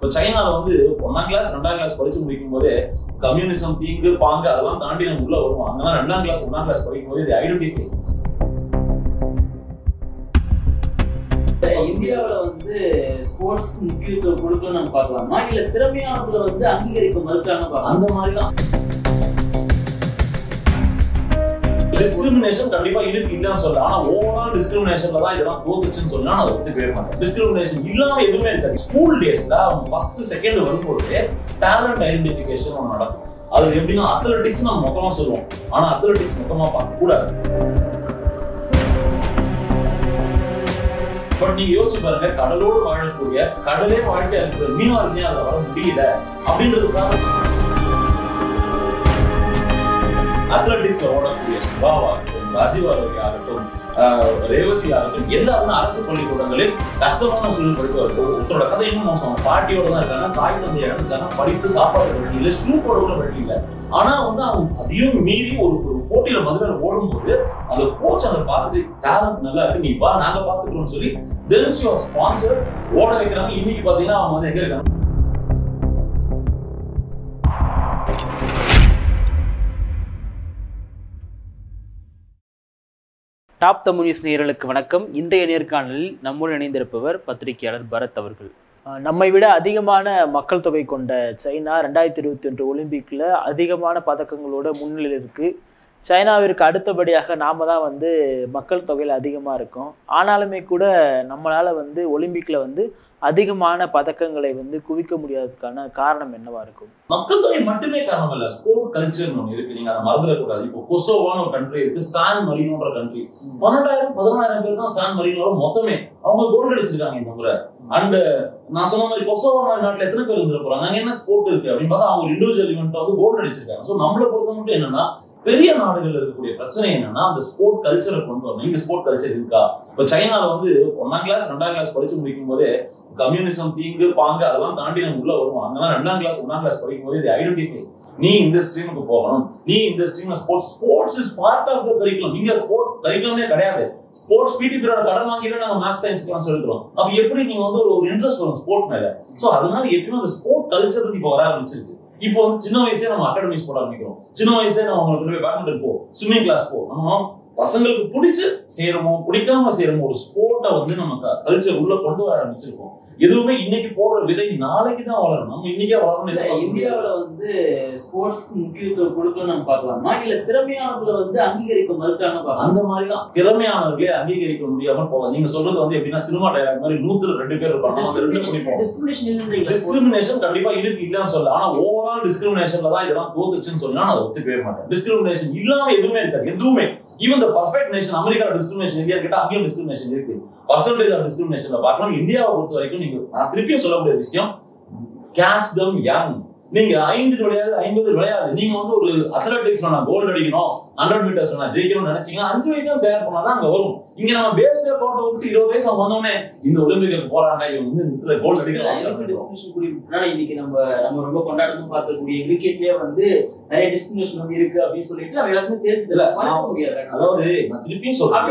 இப்போ சைனால வந்து 1ஆம் கிளாஸ் 2ஆம் கிளாஸ் படிச்சு முடிக்கும் போதே கம்யூனிசம் தீங்கு பாங்கு அதெல்லாம் தாண்டி நம்ம உள்ள வருவோம். அங்கெல்லாம் 2ஆம் கிளாஸ் 1ஆம் கிளாஸ் படிக்கும் போது இது ஐடென்டிஃபை. இந்தியாவில வந்து ஸ்போர்ட்ஸ்க்கு முக்கியத்துவம் கொடுக்கணும் நம்ம பார்க்கலாமா, இல்ல திறமையானவங்களை வந்து அங்கீகரிக்க மறுக்காம அந்த மாதிரிலாம் டிஸ்கிரிமினேஷன் கண்டிப்பா இருக்கு இல்லன்னு சொல்ல. ஆனா ஓவரால் டிஸ்கிரிமினேஷன்ல தான் இதெல்லாம் தோத்துச்சுன்னு சொன்னா நான் ஒத்துக்கவே மாட்டேன். டிஸ்கிரிமினேஷன் இல்லாம எதுவுமே இருக்காது. ஸ்கூல் டேஸ்ல ஃபர்ஸ்ட் செகண்ட் வரும்போது டேலண்ட் ஐடென்டிஃபிகேஷன் ஒன்று நடக்கும். அது எப்படின்னா அத்லெட்டிக்ஸ் நம்ம மொத்தமா சொல்லுவோம், ஆனா அத்லெட்டிக்ஸ் மொத்தமா பார்க்க கூடாது. பட் நீங்க யோசிச்சு பாருங்க, கடலோடு வாழக்கூடிய கடலே வாழ்க்கையா இருக்கிற மீனவர்களே அதை வர முடியல அப்படின்றதுக்காக அத்லெட்டிக்ஸ்ல ஓடக்கூடிய சுபாவா இருக்கட்டும், ராஜீவாரோக்கியா இருக்கட்டும், ரேவதியா இருக்கட்டும், எல்லாருமே அரசு பள்ளிக்கூடங்களில் கஷ்டமான சூழ்நிலை படித்து வருது. ஒருத்தரோட கதை இன்னும் மோசம். பாட்டியோட தான் இருக்காங்க, தாய் தந்தை இழந்துட்டாங்க, படிப்பு சாப்பாடு வழி இல்லை, ஷூ போட கூட வழி இல்லை. ஆனா வந்து அவங்க அதையும் மீறி ஒரு போட்டியில மதுரை ஓடும்போது அந்த கோச் அதை பார்த்துட்டு டேலண்ட் நல்லா இருக்கு, நீ வா நாங்க பாத்துக்கிறோம்னு சொல்லி then she was sponsored ஓட வைக்கிறாங்க. இன்னைக்கு பாத்தீங்கன்னா அவங்க வந்து எங்க இருக்காங்க? டாப் தமிழ் நியூஸ் நேயர்களுக்கு வணக்கம். இன்றைய நேர்காணலில் நம்முடன் இணைந்திருப்பவர் பத்திரிகையாளர் பரத் அவர்கள். நம்மை விட அதிகமான மக்கள் தொகை கொண்ட சைனா 2021 ஒலிம்பிக்கில் அதிகமான பதக்கங்களோட முன்னிலையில் இருக்குது. சைனாவிற்கு அடுத்தபடியாக நாம் தான் வந்து மக்கள் தொகையில் அதிகமாக இருக்கோம். ஆனாலுமே கூட நம்மளால் வந்து ஒலிம்பிக்கில் வந்து அதிகமான பதக்கங்களை வந்து குவிக்க முடியாததுக்கான காரணம் என்னவா இருக்கும்? மக்கள் தொகை மட்டுமே காரணம் இல்ல, ஸ்போர்ட் கல்ச்சர் ஒன்று இருக்கு. நீங்க அதை மறந்துடக்கூடாது. இப்போ கொசோவான ஒரு கண்ட்ரி இருக்கு, சான் மரீனோன்ற கண்ட்ரி. 12,000-14,000 பேர் தான் சான் மரீனோட மொத்தமே. அவங்க கோல்டு அடிச்சிருக்காங்க இந்த முறை. அண்ட் நான் சொன்ன மாதிரி கொசோவா மாதிரி நாட்டில் எத்தனை பேர் இருந்துட போறாங்க, அங்க என்ன ஸ்போர்ட் இருக்கு அப்படின்னு பார்த்தா அவங்க இண்டிவிஜுவல் ஈவெண்ட்ல வந்து கோல்டு அடிச்சிருக்காங்க. ஸோ நம்மளை பொறுத்த மட்டும் என்னன்னா, பெரிய நாடுகள் இருக்கக்கூடிய பிரச்சனை என்னன்னா அந்த ஸ்போர்ட் கல்ச்சரை கொண்டு வரணும். இங்க ஸ்போர்ட் கல்ச்சர் இருக்கா? இப்ப சைனால வந்து 1ஆம் கிளாஸ் 2ஆம் கிளாஸ் படிச்சு முடிக்கும் போதே கம்யூனிசம் தீங்கு பாங்கு அதெல்லாம் தாண்டி நம்ம உள்ள வருவோம். அங்கெல்லாம் 2ஆம் கிளாஸ் 1ஆம் கிளாஸ் படிக்கும் போது இது ஐடென்டிஃபை. நீ இந்த ஸ்ட்ரீமுக்கு போகணும், நீ இந்த ஸ்ட்ரீம்ல sports is part of the curriculum. இங்க ஸ்போர்ட் கரிக்குலமே கிடையாது. ஸ்போர்ட்ஸ் பிடி பீரியட் கடன் வாங்கிட்டு நாங்க மேத்ஸ் சயின்ஸ்க்கு சொல்லிடுறோம். அப்ப எப்படி நீங்க வந்து ஒரு இன்ட்ரெஸ்ட் வரும் ஸ்போர்ட் மேல? சோ அதனால எப்பயுமே அந்த ஸ்போர்ட் கல்ச்சர் இப்ப வர ஆரம்பிச்சிருக்கு. இப்போ வந்து சின்ன வயசுலேயே நம்ம அகாடமிஸ் போட ஆரம்பிக்கிறோம். சின்ன வயசுலேயே நம்ம அவங்களுக்கு போய் பேட்மிண்டன் போ, ஸ்விம்மிங் கிளாஸ் போ. நம்ம பசங்களுக்கு பிடிச்சு சேருமோ பிடிக்காம சேருமோ ஒரு ஸ்போர்ட்டை வந்து நம்ம கல்ச்சர் உள்ள கொண்டு வர ஆரம்பிச்சிருக்கோம். எதுவுமே இன்னைக்கு போடுற விதை நாளைக்கு தான் வளரும். நம்ம இன்னைக்கே வளரணும். இந்தியாவில வந்து ஸ்போர்ட்ஸ்க்கு முக்கியத்துவம் கொடுக்கணும் நம்ம பார்க்கலாமா, இல்ல திறமையானவர்களை வந்து அங்கீகரிக்க மறுக்காம? அந்த மாதிரிலாம் திறமையானவர்களே அங்கீகரிக்க முடியாம போவாங்க. நீங்க சொல்றது வந்து எப்படின்னா சினிமா டைலாக் மாதிரி 102 பேர் இருப்பாங்க. டிஸ்கிரிமினேஷன் கண்டிப்பா இருக்கு இல்லன்னு சொல்ல. ஆனா ஓவரால் டிஸ்கிரிமினேஷன்ல தான் இதெல்லாம் தோத்துச்சுன்னு சொன்னா நான் ஒத்துக்கவே மாட்டேன். டிஸ்கிரிமினேஷன் இல்லாம எதுவுமே இருக்காது. எதுவுமே ஈவன் த பர்ஃபெக்ட் நேஷன் அமெரிக்கால டிஸ்கிரிமினேஷன் இந்தியா கிட்ட அங்கேயும் டிஸ்கிரிமினேஷன் இருக்கு. பர்சன்டேஜ் ஆஃப் டிஸ்கிரிமினேஷன்ல பார்க்கணும். இந்தியாவை பொறுத்த வரைக்கும் நீங்க நான் திருப்பியும் சொல்லக்கூடிய விஷயம், கேட்ச் தம் யங். நீங்க 5 விளையாது 50 விளையாது. நீங்க வந்து ஒரு அத்லெட்டிக்ஸ்ல நான் கோல்டு அடிக்கணும், 100 மீட்டர்ஸ்ல நான் ஜெயிக்கணும்னு நினைச்சீங்கன்னா 5 வயசுல தயார் பண்ணாதான் அங்க வரும். இங்க நம்ம பேஸ்ல போட்டு விட்டு 20 வயசு வந்தோடனே இந்த ஒலிம்பிக்கு போறாங்க, இவங்க வந்து இந்த கோல்டு அடிக்கலாம். இன்னைக்கு நம்ம ரொம்ப கொண்டாடணும் பார்க்கக்கூடிய கிரிக்கெட்லயே வந்து நிறைய டிஸ்கிரிமினேஷன் வந்து இருக்கு அப்படின்னு சொல்லிட்டு நம்ம எல்லாருமே தெரிஞ்சதில்ல, மறக்க முடியாது. அதாவது நான் திருப்பியும் சொல்றேன்,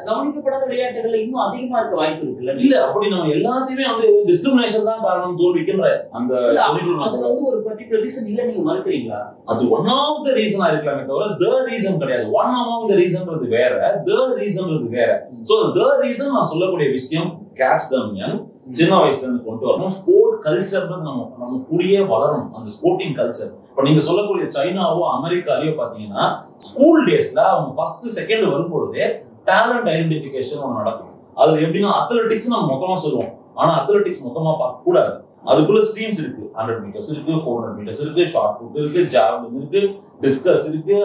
கவனிக்கப்படாத விளையாட்டுகள்ல இன்னும் அதிகமா இருக்க வாய்ப்பு இருக்குல்ல? இல்ல அப்படி நம்ம எல்லாத்தையுமே வந்து டிஸ்கிரிமினேஷன் தான் காரணம் தோல்விக்குன்ற அந்த அது வந்து ஒரு பர்టిక్యులர் ரீசன் இல்ல நீங்க மறுக்கிறீங்களா? அது ஒன் ஆஃப் த ரீசனா இருக்கலாமே தவிர த ரீசன் கிடையாது. ஒன் அமௌங் த ரீசன்றது வேற, த ரீசன்றது வேற. சோ த ரீசன் நான் சொல்லக்கூடிய விஷயம் கேட்ச் தம் யங். சின்ன வயசுல இருந்து கொண்டு வரணும். ஸ்போர்ட் கல்ச்சர்ன்றது நம்ம கூடயே வளரணும். அந்த ஸ்போர்ட்டிங் கல்ச்சர் இப்ப நீங்க சொல்லக்கூடிய சைனாவோ அமெரிக்காலயோ பாத்தீங்கன்னா ஸ்கூல் டேஸ்ல அவங்க ஃபர்ஸ்ட் செகண்ட் வரும்பொழுதே டேலண்ட் ஐடென்டிஃபிகேஷன் ஒன்று நடக்கும். அது எப்படின்னா அத்லெட்டிக்ஸ் நம்ம மொத்தமா சொல்லுவோம், ஆனா அத்லெட்டிக்ஸ் மொத்தமா பார்க்க கூடாது. அதுக்குள்ள ஸ்ட்ரீம்ஸ் இருக்கு. 100 மீட்டர்ஸ் இருக்கு, 400 மீட்டர்ஸ் இருக்கு, ஷார்ட் புட் இருக்கு, ஜாவ்லின் இருக்கு, டிஸ்கஸ் இருக்கு,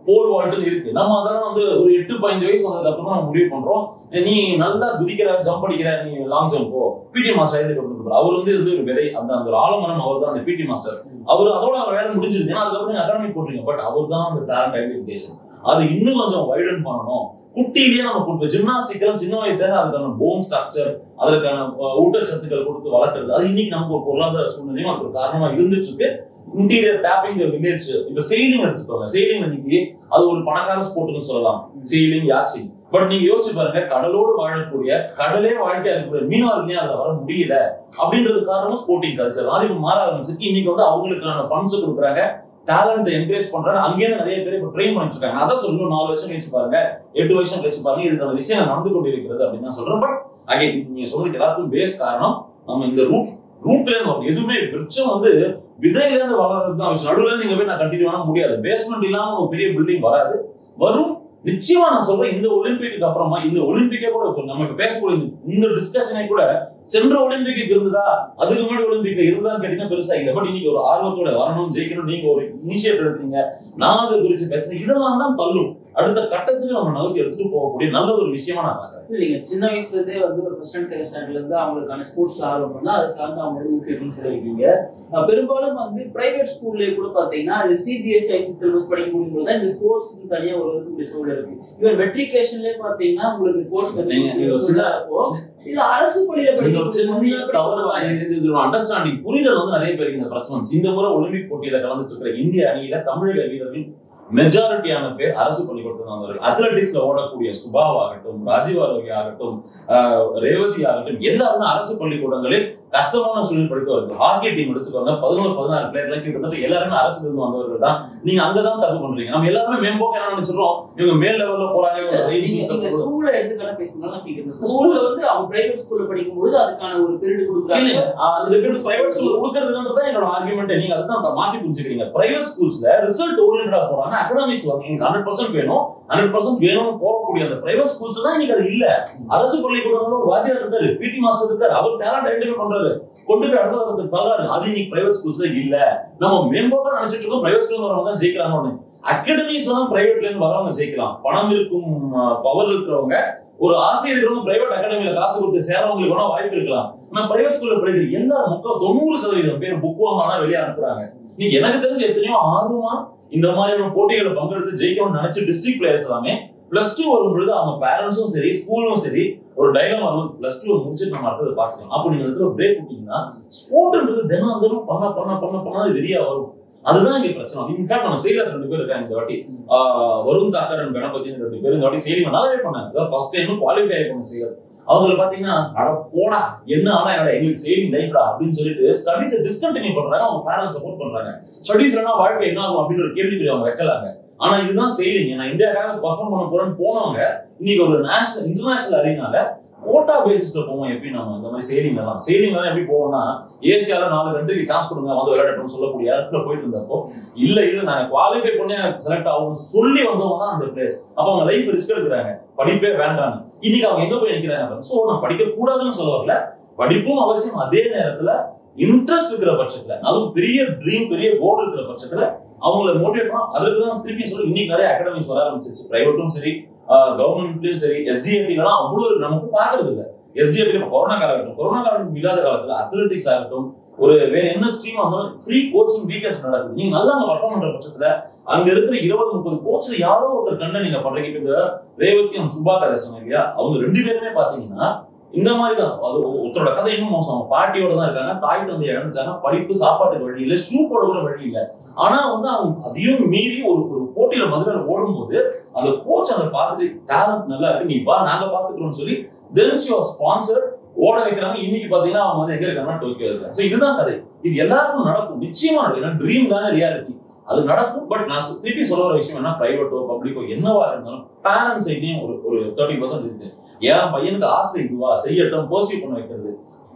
போல் வால்ட் இருக்கு. நம்ம அதெல்லாம் வந்து ஒரு 8-15 வயசு வந்ததுக்கு அப்புறம் நம்ம முடிவு பண்றோம், நீ நல்லா குதிக்கிற, ஜம்ப் அடிக்கிற, நீ லாங் ஜம்ப் போ. பிடி மாஸ்டர் அவர் வந்து ஒரு விதை, அந்த ஒரு ஆலமரம் அவர் தான் அந்த பிடி மாஸ்டர். அவர் அதோட அவர் வேலை முடிஞ்சிருக்கு. ஏன்னா அதுக்கப்புறம் அகாடமி போட்டுருங்க. பட் அவர் தான் அந்த டேலண்ட் ஐடென்டிஃபிகேஷன். அது இன்னும் கொஞ்சம் வைடன் பண்ணணும். குட்டிலேயே நம்ம கொடுப்போம். ஜிம்னாஸ்டிக் எல்லாம் சின்ன வயசுல அதுக்கான போன் ஸ்ட்ரக்சர், அதற்கான ஊட்டச்சத்துக்கள் கொடுத்து வளர்க்கறது, அது இன்னைக்கு நமக்கு ஒரு பொருளாதார சூழ்நிலையும் அது ஒரு காரணமா இருந்துட்டு இருக்கு. Interior taping village. இப்ப செயிலிங் எடுத்துக்கோங்க. செயிலிங் இன்னைக்கு அது ஒரு பணக்கார ஸ்போர்ட்னு சொல்லலாம். செயிலிங், யாச்சிங். பட் நீங்க யோசிச்சு பாருங்க, கடலோடு வாழக்கூடிய கடலே வாழ்க்கையா இருக்கக்கூடிய மீனவர்களே அதுல வர முடியல அப்படின்றது காரணமும் ஸ்போர்ட்டிங் கல்ச்சர். அது இப்ப மாற ஆரம்பிச்சிருக்கு. இன்னைக்கு வந்து அவங்களுக்கான ஃபண்ட்ஸ் கொடுக்குறாங்க, டேலண்ட் என்கரேஜ் பண்றாங்க. அங்கேயே நிறைய பேர் இப்ப ட்ரெயின் பண்ணிட்டு இருக்காங்க. அதான் சொல்லணும், 4 வருஷம் கழிச்சு பாருங்க, 8 வருஷம் கழிச்சு பாருங்க, இதுக்கான விஷயம் நடந்து கொண்டு இருக்கிறது அப்படின்னு தான் சொல்றேன். பட் அகைன் இது நீங்க சொல்றதுக்கு எல்லாத்துக்கும் பேஸ் காரணம் நம்ம இந்த ரூட்ல இருந்து எதுவுமே விருட்சம் வந்து விதையில இருந்து வளர்றது தான் விஷயம். நடுவுல இருந்து நீங்க போய் நான் கண்டினியூ பண்ண முடியாது. பேஸ்மெண்ட் இல்லாம ஒரு பெரிய பில்டிங் வராது. வரும் நிச்சயமா. நான் சொல்றேன், இந்த ஒலிம்பிக்கு அப்புறமா இந்த ஒலிம்பிக்கே கூட நம்ம இப்ப பேசக்கூடிய இந்த டிஸ்கஷனே கூட சென்ற ஒலிம்பிக்கு இருந்ததா, அதுக்கு முன்னாடி ஒலிம்பிக்ல இருந்ததான்னு கேட்டீங்கன்னா பெருசா இல்லை. பட் இன்னைக்கு ஒரு ஆர்வத்தோட வரணும், ஜெயிக்கணும், நீங்க ஒரு இனிஷியேட்டிவ் எடுக்கிறீங்க, நான் அதை குறிச்சு பேசுறேன். இதெல்லாம் தான் தள்ளும் அடுத்த கட்டத்துக்கு நம்ம நகர்த்தி எடுத்துட்டு போகக்கூடிய நல்ல ஒரு விஷயமா நான் பாக்குறேன். நீங்க சின்ன வயசுல இருந்தே வந்து ஒரு ஃபர்ஸ்ட் அண்ட் செகண்ட் ஸ்டாண்டர்ட்ல இருந்து அவங்களுக்கான ஸ்போர்ட்ஸ்ல ஆர்வம் பண்ணா அதை சார்ந்து அவங்க ஊக்குவிக்கணும்னு சொல்லிருக்கீங்க. பெரும்பாலும் வந்து பிரைவேட் ஸ்கூல்லேயே கூட பாத்தீங்கன்னா அது சிபிஎஸ்இ ஐசி சிலபஸ் படிக்க முடியும் தான் இந்த ஸ்போர்ட்ஸ்க்கு தனியா ஒரு ஒதுக்கக்கூடிய சூழல் இருக்கு. ஈவன் மெட்ரிகுலேஷன்லயே பாத்தீங்கன்னா உங்களுக்கு ஸ்போர்ட்ஸ் இது அரசு பள்ளியில அண்டர்ஸ்டாண்டிங் புரிதல் வந்து நிறைய பேருக்கு இந்த பிரச்சனை. இந்த முறை ஒலிம்பிக் போட்டியில கலந்துட்டு இருக்கிற இந்திய அணியில தமிழக வீரர்கள் மெஜாரிட்டியான பேர் அரசு பள்ளிக்கூடத்தில் வந்தவர்கள். அத்லெட்டிக்ஸ்ல ஓடக்கூடிய சுபாவாகட்டும், ராஜீவ் ஆரோக்கியா ஆகட்டும், ரேவதி ஆகட்டும், எல்லாருமே அரசு பள்ளிக்கூடங்களில் கஷ்டமான சூழல் படித்தவர்கள். ஹாக்கி டீம் எடுத்துக்கோங்க, 11-16 பிளேயர்லாம் கிட்டத்தட்ட எல்லாருமே அரசுல இருந்து வந்தவர்கள் தான். நீங்க அங்கதான் தப்பு பண்றீங்க. நம்ம எல்லாருமே மேம்போக்க என்ன நினைச்சிடறோம், இவங்க மேல் லெவல்ல போறாங்க. ஸ்கூல்ல எடுத்துக்கான பேசுனாலும் கேக்குறேன். ஸ்கூல்ல வந்து அவங்க பிரைவேட் ஸ்கூல்ல படிக்கும் பொழுது அதுக்கான ஒரு பீரியட் கொடுக்குறாங்க. அந்த பீரியட் பிரைவேட் ஸ்கூல்ல கொடுக்கறதுன்றத என்னோட ஆர்குமெண்ட். நீங்க அதுதான் மாத்தி புரிஞ்சுக்கிறீங்க. பிரைவேட் ஸ்கூல்ஸ்ல ரிசல்ட் ஓரியன்டா போறாங்க, அகாடமிக்ஸ் வாங்க 100% வேணும், 100% வேணும்னு போகக்கூடிய அந்த பிரைவேட் ஸ்கூல்ஸ் தான் இன்னைக்கு அது இல்ல. அரசு பள்ளிக்கூடங்கள ஒரு வாத்தியார் இருக்காரு, பிடி மாஸ்டர் இருக்காரு, அவர் டேலண்ட் ஐடென்டிஃபை பண்றாரு, கொண்டு போய் அடுத்த தள்ளாரு. அது இன்னைக்கு பிரைவேட் ஸ்கூல்ஸ்ல இல்ல. நம்ம மேம்போக்கா நினைச்சிட்டு இருக்கோம் பிரைவேட் ஸ்கூல்ல வரவங்க தான் ஜெயிக்கிறாங்க. அகாடமிஸ் தான் பிரைவேட்ல இருந்து வரவங்க ஜெயிக்கலாம். பணம் இருக்கும், பவர் இருக்கிறவங்க, ஒரு ஆசை இருக்கிறவங்க பிரைவேட் அகாடமியில காசு கொடுத்து சேரவங்களுக்கு வேணா வாய்ப்பு இருக்கலாம். ஆனா பிரைவேட் ஸ்கூல்ல படிக்கிற எல்லாரும் 90% பேர் புக் வாங்க தான் வெளியே அனுப்புறாங்க. நீங்க எனக்கு தெரிஞ்ச எத்தனையோ ஆர்வமா இந்த மாதிரியான போட்டிகளை பங்கெடுத்து ஜெயிக்கணும்னு நினைச்சு டிஸ்ட்ரிக்ட் பிளேயர்ஸ் எல்லாமே +2 வரும்பொழுது அவங்க பேரண்ட்ஸும் சரி, ஸ்கூலும் சரி, ஒரு டைலமா இருக்கும். +2 முடிச்சுட்டு நம்ம அடுத்தது பார்த்துக்கலாம். அப்போ நீங்க அதுல பிரேக் விட்டீங்கன்னா ஸ்போர்ட்ன்றது தினம் பண்ண வெளியா வரும். அதுதான் இங்க பிரச்சனை. இன்ஃபேக்ட் நம்ம சேலர்ஸ் 2 பேர் இருக்காங்க இந்த வாட்டி. வருண் தாக்கர் அண்ட் கணபதி 2 பேர் இந்த வாட்டி சேலி நல்லாவே பண்ணாங்க. ஃபர்ஸ்ட் டைம் குவாலிஃபை பண்ண சேலர்ஸ். அவங்களை பாத்தீங்கன்னா அட போடா என்ன ஆனா எங்களுக்கு சேவிங் லைஃப்டா அப்படின்னு சொல்லிட்டு ஸ்டடீஸை டிஸ்கண்டினியூ பண்றாங்க. அவங்க பேரண்ட்ஸ் சப்போர்ட் பண்றாங்க. ஸ்டடீஸ் இல்லைன்னா வாழ்க்கை என்ன ஆகும் அப்படின்னு ஒரு கேள்விக்குறி அவங்க வைக்கலாங்க. ஆனா இதுதான் சேலிங். நான் இந்தியாக்காக பர்ஃபார்ம் பண்ண போறேன்னு போனவங்க இன்னைக்கு ஒரு இன்டர்நேஷனல் அரீனால கோட்டா பேசிஸ்ல போவோம். எப்படி நம்ம இந்த மாதிரி சேலிங் எல்லாம் எப்படி போவோம்னா, ஏசியால 4 கண்ட்ரிக்கு சான்ஸ் கொடுங்க வந்து விளையாடணும்னு சொல்லக்கூடிய இடத்துல போயிட்டு இருந்தப்போ இல்ல நான் குவாலிஃபை பண்ணி செலக்ட் ஆகணும்னு சொல்லி வந்தவங்க தான் அந்த பிளேஸ். அப்ப அவங்க லைஃப் ரிஸ்க் எடுக்கிறாங்க, படிப்பே வேண்டாம். இன்னைக்கு அவங்க எங்க போய் நிக்கிறாங்க. சோ நான் படிக்க கூடாதுன்னு சொல்ல வரல, படிப்பும் அவசியம். அதே நேரத்துல இன்ட்ரெஸ்ட் இருக்கிற பட்சத்துல, அதுவும் பெரிய ட்ரீம், பெரிய கோல் இருக்கிற பட்சத்துல அவங்களை மோட்டிவேட் பண்ணலாம். அதுக்குதான் திருப்பி சொல்லி இன்னைக்கு நிறைய அகாடமிஸ் வர ஆரம்பிச்சிருச்சு. பிரைவேட்டும் சரி, கவர்மெண்ட்லயும் சரி. எஸ்டிஎம்டிலாம் அவ்வளவு நமக்கு பாக்குறது இல்லை. எஸ்டிஎம்டி கொரோனா காலகட்டம் இல்லாத காலத்துல அத்லெட்டிக்ஸ் ஆகட்டும், ஒரு வேற என்ன ஸ்ட்ரீம் இருந்தாலும் ஃப்ரீ கோச்சிங் வீக்கெண்ட்ஸ் நடக்குது. நீங்க நல்லா அங்க பர்ஃபார்ம் பண்ற பட்சத்துல அங்க இருக்கிற 20-30 கோச்ல யாரோ ஒருத்தர் கண்ண நீங்க பண்றீங்க. இந்த ரேவதியும் சுபா கதை சொன்னீங்க இல்லையா, அவங்க 2 பேருமே பாத்தீங்கன்னா இந்த மாதிரி தான். அது ஒருத்தரோட கதை இன்னும் மோசம். அவங்க பாட்டியோட தான் இருக்காங்க, தாய் தந்தை இழந்துட்டாங்க, படிப்பு சாப்பாட்டுக்கு வழி இல்லை, ஷூ போட கூட வழி இல்லை. ஆனா வந்து அவங்க அதையும் மீறி ஒரு போட்டியில மதுரையில் ஓடும்போது அந்த கோச் அதை பார்த்துட்டு டேலண்ட் நல்லா இருக்கு, நீ வா நாங்க பாத்துக்கிறோம்னு சொல்லி then she was sponsored ஓட வைக்கிறாங்க. இன்னைக்கு பாத்தீங்கன்னா அவங்க வந்து எங்க இருக்காங்கன்னா டோக்கியோ இருக்காங்க. சோ இதுதான் கதை. இது எல்லாருக்கும் நடக்கும், நிச்சயமா நடக்கும். ஏன்னா ட்ரீம் தானே ரியாலிட்டி, அது நடக்கும். பட் நான் திருப்பி சொல்ல வர விஷயம் என்ன, பிரைவேட்டோ பப்ளிக்கோ என்னவா இருந்தாலும் பேரண்ட்ஸ் சைட்லயும் ஒரு 30% இருக்கு. என் பையனுக்கு ஆசை இதுவா செய்யட்டும், பர்சியூ பண்ண வைக்கிறது.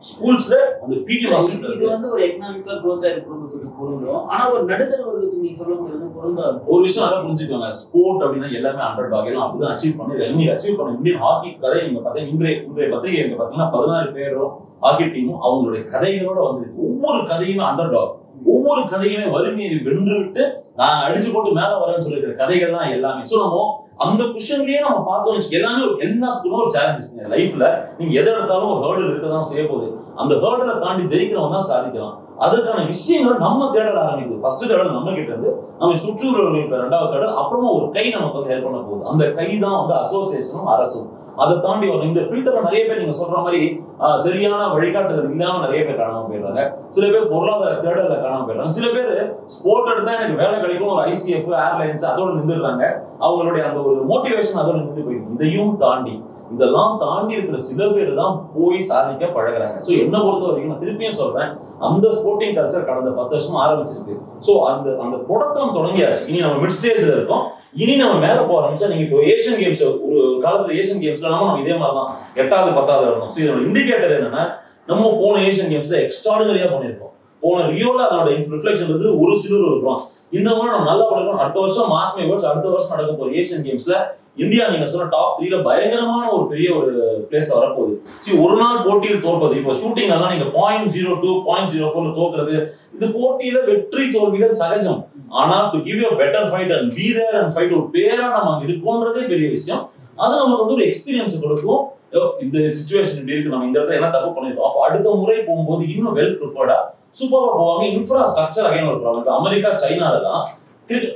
ஸ்கூல்ஸ்ல அந்த பிடி மாஸ்டர் இது வந்து ஒரு எக்கனாமிக்கலா growth ஆகிற குடும்பத்துக்கு பொருந்தும். ஆனா ஒரு நடுத்தர வர்க்கத்துக்கு நீங்க சொல்ல முடியாது பொருந்தாது. ஒரு விஷயம் நல்லா புரிஞ்சுக்கோங்க, ஸ்போர்ட் அப்படின்னா எல்லாமே அண்டர்டாக் எல்லாம் அப்படிதான் அச்சீவ் பண்ணி அச்சீவ் பண்ண இந்தியன் ஹாக்கி கதை நீங்க பார்த்தா இன்றைய பத்திரிகை எங்க பாத்தீங்கன்னா 16 பேரும் ஹாக்கி டீமும் அவங்களுடைய கதைகளோட வந்திருக்கு. ஒவ்வொரு கதையுமே அண்டர்டாக், ஒவ்வொரு கதையுமே வறுமையை வென்று விட்டு நான் அடிச்சு போட்டு மேல வரேன்னு சொல்லிருக்கிற கதைகள் தான் எல்லாமே. சோ நம்ம அந்த குஷன்லயே நம்ம பார்த்தோம். எல்லாமே எல்லாத்துக்குமே ஒரு சேலஞ்ச் இருக்குங்க லைஃப்ல. நீங்க எதை எடுத்தாலும் ஒரு ஹேர்டல் இருக்கதான் செய்ய போகுது. அந்த ஹேர்டலை தாண்டி ஜெயிக்கிறவங்க தான் சாதிக்கலாம். அதுக்கான விஷயங்களை நம்ம தேடல ஆரம்பிக்குது. ஃபர்ஸ்ட் தேடல் நம்ம கிட்ட இருந்து, நம்ம சுற்றுலர்களுக்கு 2வது தேடல், அப்புறமா ஒரு கை நமக்கு வந்து ஹெல்ப் பண்ண போகுது. அந்த கை தான் வந்து அசோசியேஷனும் அரசும். அதை தாண்டி வரும். இந்த ஃபில்டரை நிறைய பேர் நீங்க சொல்ற மாதிரி சரியான வழிகாட்டுதல் இல்லாம நிறைய பேர் காணாம போயிடுறாங்க. சில பேர் பொருளாதார தேடல காணாம போயிடுறாங்க. சில பேர் ஸ்போர்ட் எடுத்தா எனக்கு வேலை கிடைக்கும் ஒரு ICF ஏர்லைன்ஸ் அதோட நின்றுடுறாங்க. அவங்களுடைய அந்த ஒரு மோட்டிவேஷன் அதோட நின்று போயிடும். இதையும் தாண்டி இதெல்லாம் தாண்டி இருக்கிற சில பேர் தான் போய் சாதிக்க பழகுறாங்க. ஸோ என்ன பொறுத்த வரைக்கும் நான் திருப்பியும் சொல்றேன், அந்த ஸ்போர்ட்டிங் கல்ச்சர் கடந்த 10 வருஷம் ஆரம்பிச்சிருக்கு. ஸோ அந்த தொடக்கம் தொடங்கியாச்சு. இனி நம்ம மிட் ஸ்டேஜ்ல இருக்கோம். இனி நம்ம மேல போக ஆரம்பிச்சா நீங்க இப்போ ஏஷியன் கேம்ஸ் ஒரு காலத்துல ஏஷியன் கேம்ஸ்ல நம்ம இதே மாதிரி தான் 8வது 10வது வரணும். ஸோ இதோட இண்டிகேட்டர் என்னன்னா, நம்ம போன ஏஷியன் கேம்ஸ்ல எக்ஸ்ட்ராடினரியா பண்ணிருக்கோம். போன ரியோல அதோட ரிஃப்ளெக்ஷன் வந்து ஒரு சிலர் ஒரு பிரான்ஸ். இந்த மாதிரி நம்ம நல்லா பண்ணிருக்கோம். அடுத்த வருஷம் மார்க் மை வேர்ட்ஸ், அடுத்த வருஷம் நடக்க போற ஏஷியன் கேம்ஸ்ல இந்தியா நீங்க சொன்ன டாப் 3ல பயங்கரமான ஒரு பெரிய ஒரு பிளேஸ்ல வரப்போகுது. சரி, ஒரு நாள் போட்டியில் தோற்பது, இப்போ ஷூட்டிங் எல்லாம் நீங்க 0.02 0.04 தோக்குறது, இது போட்டியில வெற்றி தோல்விகள் சகஜம். ஆனா to give you better fight and be there and fight, ஒரு பேரா நம்ம அங்க இருக்கோன்றதே பெரிய விஷயம். அது நமக்கு வந்து ஒரு எக்ஸ்பீரியன்ஸ் கொடுக்கும். இந்த சிச்சுவேஷன் இப்படி இருக்கு, நம்ம இந்த இடத்துல என்ன தப்பு பண்ணிருக்கோம், அப்போ அடுத்த முறை போகும்போது இன்னும் வெல் ப்ரிப்பேர்டா சூப்பரா போவாங்க. இன்ஃப்ராஸ்ட்ரக்சர் அகைன் ஒரு ப்ராப்ளம். அமெரிக்கா சைனாலலாம்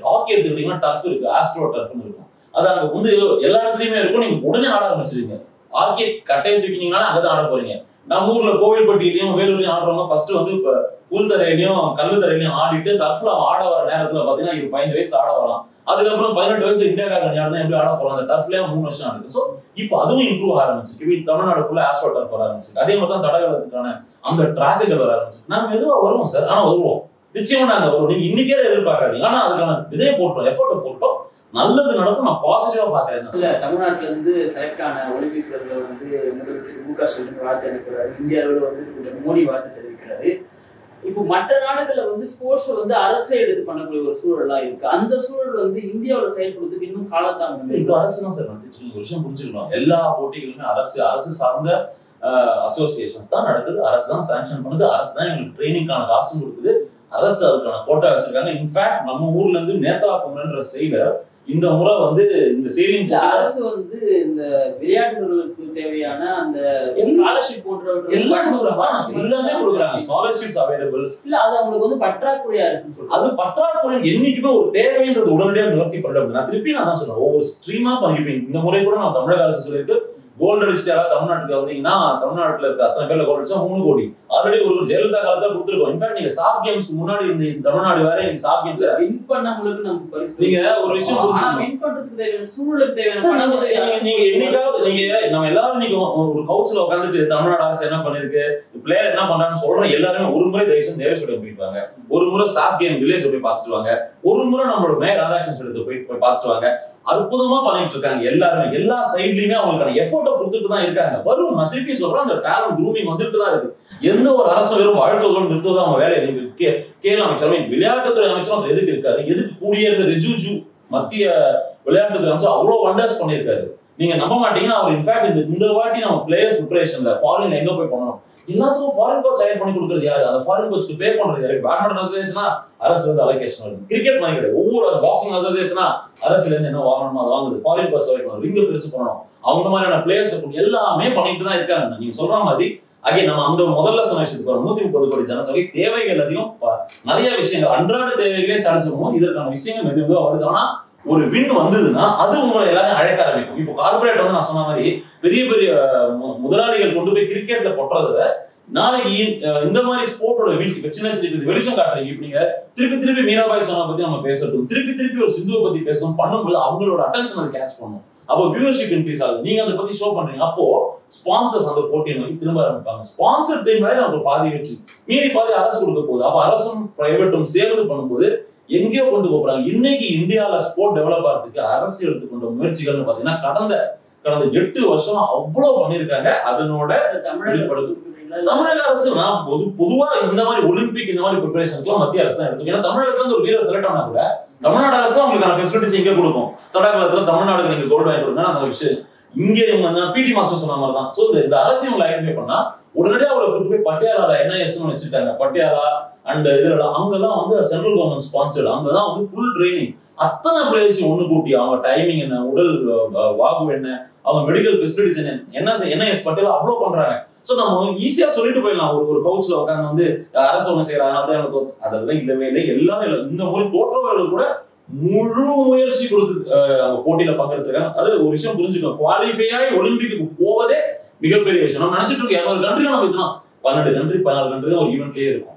ஹாக்கி எடுத்துக்கிட்டீங்கன்னா டர்ஃப் இருக்கு, ஆஸ்ட்ரோ டர்ஃப்னு இருக்கும். அது அங்க வந்து எல்லா இடத்துலயுமே இருக்கும். நீங்க உடனே ஆட ஆரம்பிச்சிருவீங்க. ஹாக்கியை கட்டையை தூக்கினீங்கன்னா அங்கதான் ஆட போறீங்க. நம்ம ஊர்ல கோவில்பட்டியிலையும் வேலூர்லயும் ஆடுறவங்க ஃபர்ஸ்ட் வந்து இப்ப புல் தரையிலையும் கல்லு தரையிலையும் ஆடிட்டு டர்ஃப்ல ஆட வர நேரத்துல பாத்தீங்கன்னா 15 வயசுல ஆட வரலாம். அதுக்கப்புறம் 18 வயசுல இந்தியாக்காக ஆடுனா எப்படி ஆட போறோம், அந்த டர்ஃப்லயே 3 வருஷம் ஆடுது. ஸோ இப்போ அதுவும் இம்ப்ரூவ் ஆரம்பிச்சு. இப்போ தமிழ்நாடு ஃபுல்லா ஆஸ்ட்ரோ டர்ஃப் வர ஆரம்பிச்சு. அதே மாதிரி தான் தடகளத்துக்கான அந்த ட்ராக்குகள் வர ஆரம்பிச்சு. நாங்க மெதுவா வருவோம் சார், ஆனா வருவோம், நிச்சயமா நாங்க வருவோம். நீங்க இன்னைக்கே எதிர்பார்க்காதீங்க. ஆனா அதுக்கான விதையை போட்டோம், எஃபோர்ட் போட்டோம், நல்லது நடக்கும். நான் பாசிட்டிவா பாக்குறேன். இல்ல, தமிழ்நாட்டுல இருந்து செலக்ட் ஆன ஒலிம்பிக் வீரர்களை வந்து முதலமைச்சர் மு க ஸ்டாலின் வாழ்த்து அனுப்புறாரு. இந்திய அளவில் வந்து மோடி வாழ்த்து தெரிவிக்கிறாரு. இப்போ மற்ற நாடுகள்ல வந்து ஸ்போர்ட்ஸ் வந்து அரசே எடுத்து பண்ணக்கூடிய ஒரு சூழல்லாம் இருக்கு. அந்த சூழல் வந்து இந்தியாவில் செயல்படுறதுக்கு இன்னும் காலத்தாங்க வந்து இப்போ அரசு தான் சார் நடந்துச்சு. ஒரு விஷயம் புரிஞ்சுக்கணும், எல்லா போட்டிகளுமே அரசு சார்ந்த அசோசியேஷன்ஸ் தான் நடக்குது. அரசு தான் சாங்ஷன் பண்ணுது. அரசு தான் எங்களுக்கு ட்ரைனிங்கான காசும் கொடுக்குது. அரசு அதுக்கான கோட்டா வச்சிருக்காங்க. இன்ஃபேக்ட் நம்ம ஊர்ல இருந்து நேத்ரா குமரன்ற செயலர் இந்த முறை வந்து இந்த சேலிங் அரசு வந்து இந்த விளையாட்டுகளுக்கு தேவையான அந்த ஸ்காலர்ஷிப் போன்றவற்றை எல்லாமே கொடுக்குறாங்க. ஸ்காலர்ஷிப்ஸ் அவைலபிள் இல்ல, அது அவங்களுக்கு வந்து பற்றாக்குறையா இருக்குன்னு சொல்றாங்க. அது பற்றாக்குறை என்னைக்குமே ஒரு தேவைன்றது உடனடியாக நிவர்த்தி பண்ண. நான் திருப்பி நான் தான் சொல்றேன், ஒவ்வொரு ஸ்ட்ரீமா பண்ணிருப்பேன். இந்த முறை கூட நான் தமிழக அரசு சொல்லியிருக்கு, கோல்டு அடிச்சுட்டு யாராவது தமிழ்நாட்டுக்கு வந்தீங்கன்னா தமிழ்நாட்டுல இருக்க அத்தனை பேர்ல கோல்டு அடிச்சா 3 கோடி ஆல்ரெடி ஒரு ஜெயலலிதா காலத்துல கொடுத்துருக்கோம். இன்ஃபேக்ட் நீங்க சாஃப்ட் கேம்ஸ்க்கு முன்னாடி இந்த தமிழ்நாடு வேற நீங்க சாஃப்ட் கேம்ஸ் வின் பண்ணவங்களுக்கு நம்ம பரிசு. நீங்க ஒரு விஷயம் வின் பண்றதுக்கு தேவையான சூழலுக்கு தேவையான நீங்க என்னைக்காவது நீங்க நம்ம எல்லாரும் நீங்க ஒரு கவுன்சில உட்காந்துட்டு தமிழ்நாடு அரசு என்ன பண்ணிருக்கு, பிளேயர் என்ன பண்றான்னு சொல்றோம். எல்லாருமே ஒரு முறை தேவஸ்வரம் போயிட்டு வாங்க, ஒரு முறை சாஃப்ட் கேம் வில்லேஜ் போய் பார்த்துட்டு வாங்க, ஒரு முறை நம்மளோட மேயர் ராதாகிருஷ்ணன் போய் பார்த்துட்டு வாங்க. அற்புதமா பண்ணிட்டு இருக்காங்க எல்லாருமே. எல்லா சைட்லயுமே அவங்களுக்கான எஃபோர்ட்டை கொடுத்துட்டு தான் இருக்காங்க. வரும், நான் திருப்பி சொல்றேன், அந்த டேலண்ட் க்ரூமிங் வந்துட்டு தான் இருக்கு. எந்த ஒரு அரசும் வெறும் வாழ்த்துவதோடு நிறுத்துவதும் அவங்க வேலையை கேள்வி அமைச்சர் விளையாட்டுத்துறை அமைச்சரும் எதுக்கு இருக்காரு, எதுக்கு கூடிய இருந்த ரிஜிஜு மத்திய விளையாட்டுத்துறை அமைச்சர் அவ்வளவு வண்டர்ஸ் பண்ணியிருக்காரு. நீங்க நம்ப மாட்டீங்கன்னா அவர் இன்ஃபேக்ட் இந்த வாட்டி நம்ம பிளேயர்ஸ் ப்ரிப்பரேஷன்ல ஃபாரின்ல எங்க போய் பண்ணணும், எல்லாத்துக்கும் ஃபாரின் கோச் ஹையர் பண்ணி கொடுக்குறது யாரு, அந்த ஃபாரின் கோச்சுக்கு பே பண்றது யாரு. பேட்மிண்டன் அசோசியேஷனா அரசுல இருந்து அலோகேஷன் வருது. கிரிக்கெட் மாதிரி கிடையாது, ஒவ்வொரு பாக்ஸிங் அசோசியேஷனா அரசுல இருந்து என்ன வாங்கணுமோ அதை வாங்குது. ஃபாரின் கோச் வைக்கணும், ரிங்க பெருசு பண்ணணும், அவங்க மாதிரியான பிளேயர்ஸ் எல்லாமே பண்ணிட்டு தான் இருக்காங்க. நீங்க சொல்ற மாதிரி அங்கே நம்ம அந்த முதல்ல சொன்ன விஷயத்துக்கு 130 கோடி ஜனத்தொகை தேவைகள் அதிகம், நிறைய விஷயங்கள் அன்றாட தேவைகளே சாதிச்சு போகும். இதற்கான விஷயங்கள் மெதுவாக வருது. ஆனா ஒரு வின் வந்ததுன்னா அது உங்களை எல்லாரும் அழைக்க ஆரம்பிக்கும். இப்போ கார்பரேட் வந்து நான் சொன்ன மாதிரி பெரிய பெரிய முதலாளிகள் கொண்டு போய் கிரிக்கெட்ல போட்டுறத நாளைக்கு இந்த மாதிரி ஸ்போர்ட்டோட வீட்டுக்கு சின்ன சின்ன வெளிச்சம் காட்டுறீங்க. இப்ப நீங்க திருப்பி மீராபாய் சோனா பத்தி நம்ம பேசட்டும், திருப்பி ஒரு சிந்துவை பத்தி பேசணும் பண்ணும்போது அவங்களோட அட்டென்ஷன் அதை கேட்ச் பண்ணும். அப்போ வியூவர்ஷிப் இன்க்ரீஸ் ஆகுது. நீங்க அதை பத்தி ஷோ பண்றீங்க, அப்போ ஸ்பான்சர்ஸ் அந்த போட்டியை நோக்கி திரும்ப ஆரம்பிப்பாங்க. ஸ்பான்சர் தேவையாலே நமக்கு பாதி வெற்றி, மீறி பாதி அரசு கொடுக்க போகுது. அப்ப அரசும் பிரைவேட்டும் சேர்ந்து பண்ணும்போது எங்கேயோ கொண்டு போறாங்க. இன்னைக்கு இந்தியாவில ஸ்போர்ட் டெவலப் ஆகிறதுக்கு அரசு எடுத்துக்கொண்ட முயற்சிகள்னு பாத்தீங்கன்னா கடந்த 8 வருஷம் அவ்வளவு பண்ணிருக்காங்க. அதனோட தமிழக அரசு நான் பொதுவா இந்த மாதிரி ஒலிம்பிக் இந்த மாதிரி ப்ரிப்பரேஷனுக்குலாம் மத்திய அரசு தான் எடுத்துக்கும். ஏன்னா தமிழகத்துல ஒரு வீரர் செலக்ட் ஆனா கூட தமிழ்நாடு அரசு அவங்களுக்கான ஃபெசிலிட்டிஸ் இங்கே கொடுக்கும். தடகளத்துல தமிழ்நாடுக்கு நீங்க கோல்டு வாங்கி கொடுங்க அந்த விஷயம். இங்கே இவங்க பிடி மாஸ்டர் சொன்ன மாதிரி தான். ஸோ இந்த அரசு இவங்களை ஐடென்டிஃபை பண்ணா உடனடியாக அவங்களை கூட்டு போய் பட்டியாலா NISன்னு வச்சிருக்காங்க. பட்டியாலா அண்ட் இதுல அங்கெல்லாம் வந்து சென்ட்ரல் கவர்மெண்ட் ஸ்பான்சர்டு, அங்கதான் வந்து ஃபுல் ட்ரைனிங். அத்தனை பிளேயர்ஸையும் ஒண்ணு கூட்டி அவங்க டைமிங் என்ன, உடல் வாகு என்ன, அவங்க மெடிக்கல் ஃபெசிலிட்டிஸ் என்ன NIS பட்டியலா அவ்வளோ பண்றாங்க. ஸோ நம்ம ஈஸியா சொல்லிட்டு போயிடலாம். ஒரு கவுச்ல உட்காந்து வந்து அரசு ஒண்ணு செய்யறாங்க அதெல்லாம் இல்லவே இல்லை. எல்லாரும் இல்லை. இந்த மாதிரி தோற்றவர்கள் கூட முழு முயற்சி கொடுத்து போட்டியில பங்கெடுத்திருக்காங்க. அது ஒரு விஷயம் புரிஞ்சுக்கணும், குவாலிஃபை ஆகி ஒலிம்பிக்கு போவதே மிகப்பெரிய விஷயம். நம்ம நினைச்சிட்டு இருக்கோம் 200 கண்ட்ரில நம்ம இதெல்லாம் 12 கண்ட்ரி 14 கண்ட்ரி தான் ஒரு ஈவெண்ட்லயே இருக்கும்.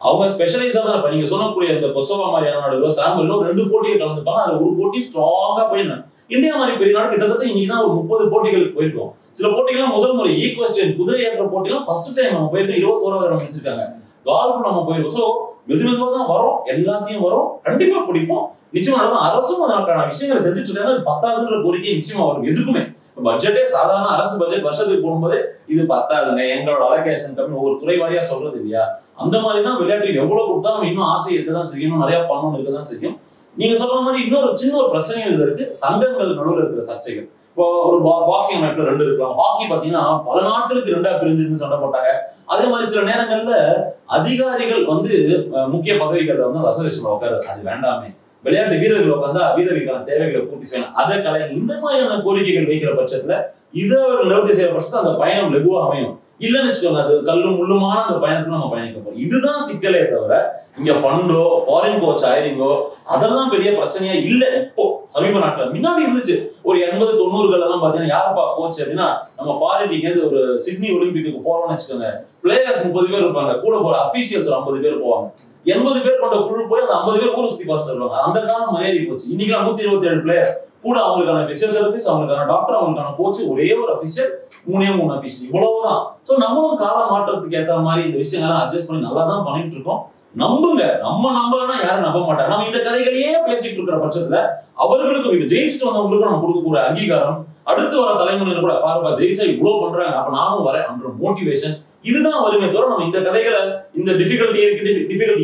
அவங்க ஸ்பெஷலைஸா தான் இருப்பாங்க. நீங்க சொன்னக்கூடிய இந்த கொசோவா மாதிரியான நாடுகளோ சாம்பிளோ 2 போட்டிகள் கலந்துப்பாங்க. அதுல ஒரு போட்டி ஸ்ட்ராங்கா போயிடணும். இந்தியா மாதிரி பெரிய நாடு கிட்டத்தட்ட இன்னைக்குதான் ஒரு 30 போட்டிகள் போயிருக்கோம். சில போட்டிகள்லாம் முதல் முறை ஈக்வெஸ்டியன் குதிரை ஏற்ற போட்டிலாம் ஃபர்ஸ்ட் டைம் நம்ம போயிருக்கோம். 21வது இடம் வச்சிருக்காங்க. கால்ஃப் நம்ம போயிருக்கோம். ஸோ மெதுமெதுவா தான் வரும், எல்லாத்தையும் வரும், கண்டிப்பா பிடிப்போம். நிச்சயமா நடக்கும். அரசும் அதற்கான விஷயங்களை செஞ்சுட்டு இருக்காங்க. அது பத்தாதுன்ற கோரிக்கை நிச்சயமா வரும். எதுக்குமே பட்ஜெட்டே சாதாரண அரசு பட்ஜெட் வருஷத்துக்கு போகும்போது இது பத்தாதுங்க, எங்களோட அலோகேஷன் கம்மி, ஒவ்வொரு துறை வாரியா சொல்றது இல்லையா? அந்த மாதிரி தான் விளையாட்டுக்கு எவ்வளவு கொடுத்தா நம்ம இன்னும் ஆசை இருக்கதான் செய்யணும், நிறைய பண்ணணும் இருக்கதான் செய்யும். நீங்க சொல்ற மாதிரி இன்னொரு சின்ன ஒரு பிரச்சனைகள் இருக்கு, சங்கங்கள் நடுவில் இருக்கிற சர்ச்சைகள். இப்போ ஒரு பாக்ஸிங் அமைப்புல 2 இருக்கலாம். ஹாக்கி பாத்தீங்கன்னா பல நாட்களுக்கு 2ஆ பிரிஞ்சிருந்து சண்டை போட்டாங்க. அதே மாதிரி சில நேரங்கள்ல அதிகாரிகள் முக்கிய பதவிகள்ல அசோசியேஷன்ல உட்காரு, அது வேண்டாமே, விளையாட்டு வீரர்கள் உட்கார்ந்தா வீரர்களுக்கான தேவைகளை பூர்த்தி செய்யணும், அதை கலை, இந்த மாதிரியான கோரிக்கைகள் வைக்கிற பட்சத்துல இதை நிவர்த்தி செய்யற பட்சத்துல அந்த பயணம் லெகுவா அமையும். இல்லைன்னு வச்சுக்கோங்க, அது கல்லும் முள்ளுமான அந்த பயணத்துல நம்ம பயணிக்க போறோம். இதுதான் சிக்கலே தவிர இங்க ஃபண்டோ ஃபாரின் கோச் ஹைரிங்கோ அதெல்லாம் பெரிய பிரச்சனையா இல்ல. இப்போ சமீப நாட்கள் முன்னாடி இருந்துச்சு. ஒரு 80-90 பாத்தீங்கன்னா யாருப்பா கோச் அப்படின்னா, நம்ம ஃபாரின் ஒரு சிட்னி ஒலிம்பிக்கு போறோம்னு வச்சுக்கோங்க, பிளேயர்ஸ் 30 பேர் இருப்பாங்க, கூட போற அபிஷியல்ஸ் 50 பேர் போவாங்க. 80 பேர் கொண்ட குழு போய் அந்த 50 பேர் ஊரை சுத்தி பார்த்துட்டு வருவாங்க. அந்த காலம் மாறி போச்சு. இன்னைக்கு 127 பிளேயர் கூட, அவங்களுக்கான பிசியோதெரபிஸ்ட், அவங்களுக்கான டாக்டர், அவங்களுக்கான கோச், ஒரே ஒரு அபிஷியல், 3 அபிஷியல், இவ்வளவுதான். சோ நம்மளும் காலம் மாற்றத்துக்கு ஏற்ற மாதிரி இந்த விஷயங்கள்லாம் அட்ஜஸ்ட் பண்ணி நல்லா தான் பண்ணிட்டு இருக்கோம். நம்புங்க, நம்ம நம்பலன்னா யாரும் நம்ப மாட்டாங்க. நம்ம இந்த கதைகளையே பேசிட்டு இருக்கிற பட்சத்துல அவர்களுக்கும் இப்ப ஜெயிச்சுட்டு வந்தவங்களுக்கும் நம்ம கொடுக்கக்கூடிய அங்கீகாரம், அடுத்து வர தலைமுறையினர் கூட பாருப்பா ஜெயிச்சா இவ்வளவு பண்றாங்க, அப்ப நானும் வரேன் என்ற மோட்டிவேஷன், இதுதான் வருமே தவிர நம்ம இந்த கதைகளை இந்த டிஃபிகல்ட்டி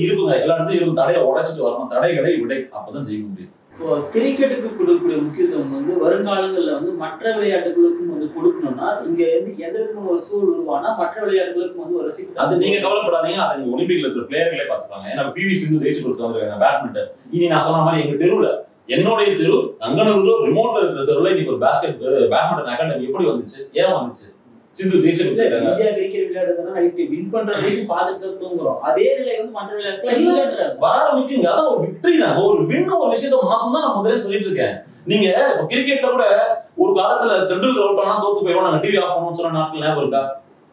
இருக்குங்க, எல்லா இடத்துலயும் இருக்கும், தடையை உடைச்சிட்டு வரணும், தடைகளை விடை, அப்பதான் ஜெயிக்க முடியும். இப்போ கிரிக்கெட்டுக்கு கொடுக்கக்கூடிய முக்கியத்துவம் வருங்காலங்கள்ல மற்ற விளையாட்டுகளுக்கும் கொடுக்கணும்னா இங்க எந்த விதமான ஒரு சூழல் உருவானா மற்ற விளையாட்டுகளுக்கும் ஒரு ரசிக்க, அது நீங்க கவலைப்படாதீங்க, அது ஒலிம்பிக்ல இருக்கிற பிளேயர்களே பார்த்துப்பாங்க. ஏன்னா பிவி சிந்து ஜெயிச்சு கொடுத்து வந்திருக்காங்க பேட்மிண்டன். இனி நான் சொன்ன மாதிரி எங்க தெருவுல, என்னுடைய தெரு அங்கனூர்ல ரிமோட்ல இருக்கிற தெருவுல இன்னைக்கு ஒரு பேட்மிண்டன் அகாடமி எப்படி வந்துச்சு, ஏன் வந்துச்சு? சிந்து ஜெயிச்சு கொடுத்தாங்க. இந்தியா கிரிக்கெட் விளையாடுறதுன்னா நைட்டு வின் பண்ற வரைக்கும் பார்த்துட்டு தூங்குறோம். அதே நிலை மற்ற விளையாட்டுல வர ஆரம்பிக்குங்க. அதான் ஒரு விக்டரி தான், ஒரு வின், ஒரு விஷயத்த மாத்தம் தான் நான் முதல்ல சொல்லிட்டு இருக்கேன். நீங்க இப்ப கிரிக்கெட்ல கூட ஒரு காலத்துல டெண்டுல்கர் அவுட் ஆனா தோத்து போயிடும், நாங்க டிவி ஆஃப் பண்ணணும்னு சொன்ன நாட்கள் ஞாபகம் இருக்கா?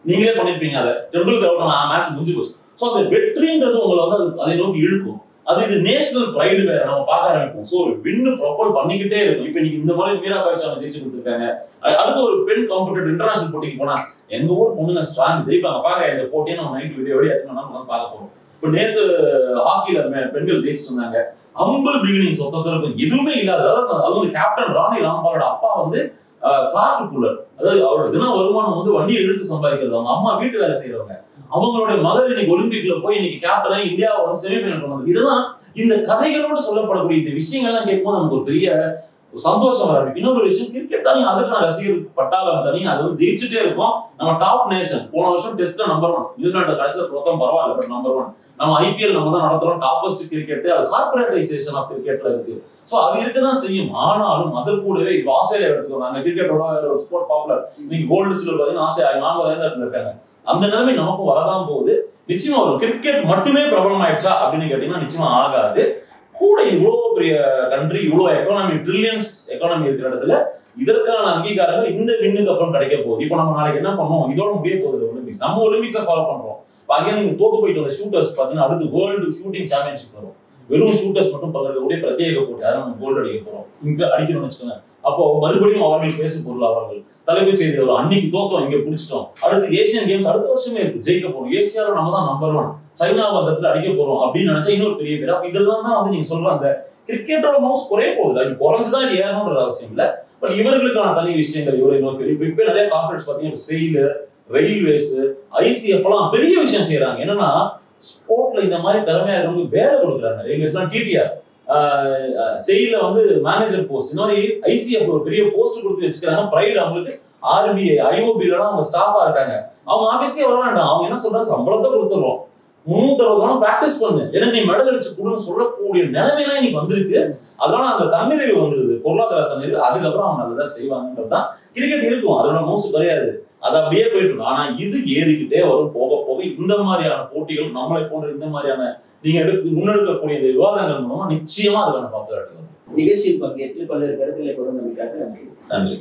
நீங்களே பண்ணிருப்பீங்க. அதை டெண்டுல்கர் அவுட் ஆனா மேட்ச் முடிஞ்சு போச்சு. சோ அந்த வெற்றின்றது உங்களை அதை நோக்கி இழுக்கும். அது இது நேஷனல் பிரைடு வேற, நம்ம பார்க்க ஆரம்பிப்போம். சோ ஒரு வின்னு ப்ரொபோல் பண்ணிக்கிட்டே இருக்கும். இப்ப இன்னைக்கு இந்த மாதிரி மீராபாய் சாமி ஜெயிச்சு கொடுத்துருக்காங்க. அடுத்து ஒரு பெண் காம்படிட்டிவ் இன்டர்நேஷனல் போட்டிக்கு போனா எங்க ஊர் பொண்ணுங்க ஸ்ட்ராங் ஜெயிப்பாங்க, பாக்க இந்த போட்டியை நம்ம நைட் வீடியோ எத்தனை பார்க்க போறோம். இப்ப நேத்து ஹாக்கில பெண்கள் ஜெயிச்சுட்டு இருந்தாங்க. ஹம்பிள் பிகினிங்ஸ் ஒருத்தருக்கு எதுவுமே இல்லாத, அதாவது கேப்டன் ராணி ராம்பாலோட அப்பா கார்டுக்குள்ளர், அதாவது அவரோட தின வருமானம் வண்டியை இழுத்து சம்பாதிக்கிறது, அவங்க அம்மா வீட்டு வேலை செய்யறவங்க, அவங்களுடைய மகள் இன்னைக்கு ஒலிம்பிக்ல போய் இன்னைக்கு கேப்டனா இந்தியாவை செமிஃபைனல் பண்ணது. இதெல்லாம் இந்த கதைகளோடு சொல்லப்படக்கூடிய இந்த விஷயங்கள்லாம் கேட்கும்போது நமக்கு ஒரு பெரிய சந்தோஷம் வர. இன்னொரு விஷயம், கிரிக்கெட் தனி, அதுக்கு நான் ரசிகர் பட்டாளம் தனி, அது ஜெயிச்சுட்டே இருக்கும். நம்ம டாப் நேஷன், போன வருஷம் டெஸ்ட்ல நம்பர் 1, நியூசிலாந்து கடைசியில் பொறுத்தம் பரவாயில்ல, பட் நம்பர் 1. நம்ம ஐபிஎல் நம்ம தான் நடத்துறோம், டாப்பஸ்ட் கிரிக்கெட், அது கார்பரேட்டைசேஷன் ஆஃப் கிரிக்கெட்ல இருக்கு. சோ அது இருக்கதான் செய்யும். ஆனாலும் அது கூடவே இப்ப ஆஸ்திரேலியா எடுத்துக்கோங்க, அங்க கிரிக்கெட்டோட ஒரு ஸ்போர்ட் பாப்புலர், இன்னைக்கு கோல்டு சில்வர் பாத்தீங்கன்னா ஆஸ்திரேலியா 4வது இடத்துல இருக்காங்க. அந்த நிலைமை நமக்கும் வரதான் போகுது. நிச்சயமா ஒரு கிரிக்கெட் மட்டுமே பிரபலம் ஆயிடுச்சா அப்படின்னு கேட்டீங்கன்னா நிச்சயமா ஆகாது. கூட இவ்வளவு பெரிய கண்ட்ரி, இவ்வளவு எக்கானமி, ட்ரில்லியன்ஸ் எக்கானமி இருக்கிற இடத்துல இதற்கான அங்கீகாரங்கள் இந்த வின்னுக்கு அப்புறம் கிடைக்க போகுது. இப்ப நம்ம நாளைக்கு என்ன பண்ணுவோம், இதோட முடிய போகுது ஒலிம்பிக்ஸ். நம்ம ஒலிம்பிக்ஸை ஃபாலோ பண்றோம். அங்கே நீங்க தோத்து போயிட்டு வந்த ஷூட்டர்ஸ் பாத்தீங்கன்னா அடுத்து வேர்ல்டு ஷூட்டிங் சாம்பியன்ஷிப் வரும். வெறும் ஷூட்டர்ஸ் மட்டும் பக்கக்கூடிய பிரத்யேக போட்டி, அதை நம்ம கோல்டு அடிக்க போறோம், இங்க அடிக்கணும்னு வச்சுக்கோங்க. அப்போ மறுபடியும் அவர்கள் பேசு பொருள், அவர்கள் தலைமைச் செய்தி வரும். அன்னைக்கு தோத்தோம், இங்க பிடிச்சிட்டோம், அடுத்து ஏசியன் கேம்ஸ் அடுத்த வருஷமே இருக்கு, ஜெயிக்க போறோம், ஏசியால நம்ம தான் நம்பர் 1, சைனா வந்தத்துல அடிக்க போறோம் அப்படின்னு நினைச்சா இன்னொரு பெரிய பேர். அப்ப இதெல்லாம் தான் நீங்க சொல்ற அந்த கிரிக்கெட்டோட மவுஸ் குறைய போகுது. அது குறைஞ்சுதான் இது ஏறணும்ன்றது அவசியம் இல்லை. பட் இவர்களுக்கான தனி விஷயங்கள் இவரை நோக்கி இப்ப நிறைய கார்பரேட்ஸ் பாத்தீங்கன்னா செயில், ரயில்வேஸ், ஐசிஎஃப் எல்லாம் பெரிய விஷயம் செய்யறாங்க. என்னன்னா ஸ்போர்ட்ல இந்த மாதிரி திறமையா இருக்கவங்களுக்கு வேலை கொடுக்குறாங்க. ரயில்வேஸ்லாம் டிடிஆர், செயில மேனேஜர் போஸ்ட், இந்த மாதிரி ஐசிஎஃப் ஒரு பெரிய போஸ்ட் கொடுத்து வச்சுக்கிறாங்க. பிரைட் அவங்களுக்கு ஆர்பிஐ, ஐஓபில அவங்க ஸ்டாஃபா இருக்காங்க. அவங்க ஆபீஸ்க்கே வர வேண்டாம், அவங்க என்ன சொல்றாங்க, சம்பளத்தை கொடுத்துருவோம், 360 பிராக்டிஸ் பண்ணு, எனக்கு நீ மெடல் அடிச்சு கொடுன்னு சொல்லக்கூடிய நிலைமையெல்லாம் இன்னைக்கு வந்திருக்கு. அதனால அந்த தன்னிறைவு வந்துருது, பொருளாதார தன்னிறைவு. அதுக்கப்புறம் அவங்க நல்லதான் செய்வாங்கன்றதுதான் கிரிக்கெட் இருக்கும். அதோட மோசம் கிடையாது, அது அப்படியே போயிட்டு இருக்கும். ஆனா இது ஏறிக்கிட்டே வரும் போக போக. இந்த மாதிரியான போட்டிகள், நம்மளை போன்ற இந்த மாதிரியான நீங்க முன்னெடுக்கக்கூடிய இந்த விவாதங்கள் மூலமா நிச்சயமா அதுக்கான பாப்புலாரிட்டி வரும். நிகழ்ச்சியில் பங்கேற்று பல்வேறு கருத்துக்களை பொருள் நம்பிக்கையாக நன்றி.